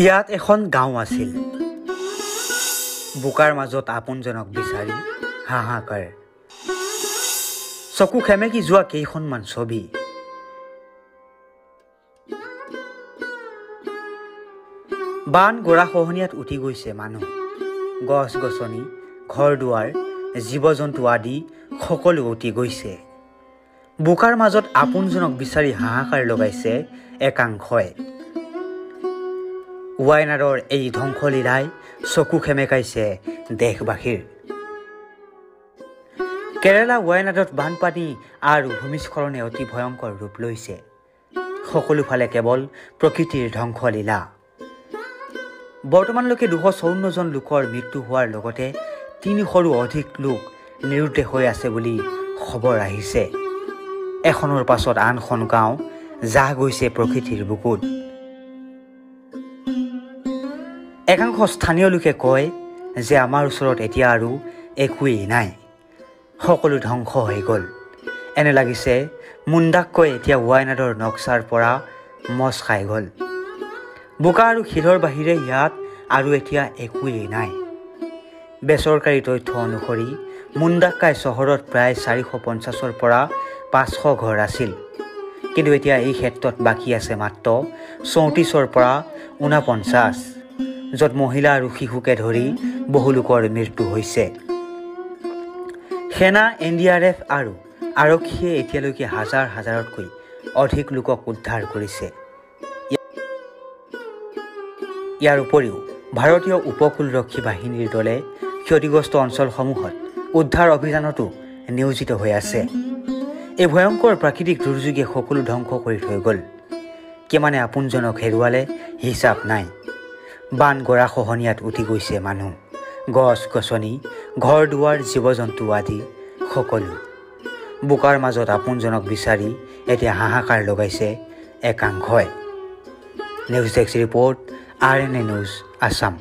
ইয়াত এখন গাঁও আছিল। বোকাৰ মাজত আপোনজনক বিচাৰি হাহাকাৰ। চকু খেমেকি যোৱা কেইখনমান ছবি। বান গৰাখহনীয়াত উঠি গৈছে মানুহ, গছ গছনি, ঘৰ দুৱাৰ, জীৱ জন্তু আদি সকলো উটি গৈছে। বোকাৰ মাজত আপোনজনক বিচাৰি হাহাকাৰ লগাইছে একাংশই। ৱাইনাডৰ এই ধ্বংসলীলাই চকু খেমেকাইছে দেশবাসীৰ। কেৰালা ৱাইনাডত বানপানী আৰু ভূমিস্খলনে অতি ভয়ংকৰ ৰূপ লৈছে। সকলোফালে কেৱল প্ৰকৃতিৰ ধ্বংসলীলা। বৰ্তমানলৈকে 254 জন লোকৰ মৃত্যু হোৱাৰ লগতে 300ৰো অধিক লোক নিৰুদ্দেশ হৈ আছে বুলি খবৰ আহিছে। এখনৰ পাছত আনখন গাঁও জাহ গৈছে প্ৰকৃতিৰ বুকুত। একাংশ স্থানীয় লোকে কয় যে আমাৰ ওচৰত এতিয়া আৰু একোৱেই নাই, সকলো ধ্বংস হৈ গ'ল। এনে লাগিছে মুণ্ডাককৈ এতিয়া ৱাইনাডৰ নক্সাৰ পৰা মচ খাই গ'ল। বোকা আৰু শিলৰ বাহিৰে ইয়াত আৰু এতিয়া একোৱেই নাই। বেচৰকাৰী তথ্য অনুসৰি মুণ্ডাক্কাই চহৰত প্ৰায় 450ৰ পৰা 500 ঘৰ আছিল, কিন্তু এতিয়া এই ক্ষেত্ৰত বাকী আছে মাত্ৰ 34ৰ পৰা 49, য'ত মহিলা আৰু শিশুকে ধৰি বহু লোকৰ মৃত্যু হৈছে। সেনা, NDRF আৰু আৰক্ষীয়ে এতিয়ালৈকে হাজাৰতকৈ অধিক লোকক উদ্ধাৰ কৰিছে। ইয়াৰ উপৰিও ভাৰতীয় উপকূলৰক্ষী বাহিনীৰ দলে ক্ষতিগ্ৰস্ত অঞ্চলসমূহত উদ্ধাৰ অভিযানতো নিয়োজিত হৈ আছে। এই ভয়ংকৰ প্ৰাকৃতিক দুৰ্যোগে সকলো ধ্বংস কৰি থৈ গ'ল। কিমানে আপোনজনক হেৰুৱালে হিচাপ নাই। বান গৰাখহনীয়াত উঠি গৈছে মানুহ, গছ গছনি, ঘৰ দুৱাৰ, জীৱ জন্তু আদি সকলো। বোকাৰ মাজত আপোনজনক বিচাৰি এতিয়া হাহাকাৰ লগাইছে একাংশই। News desk report, RNA news Assam.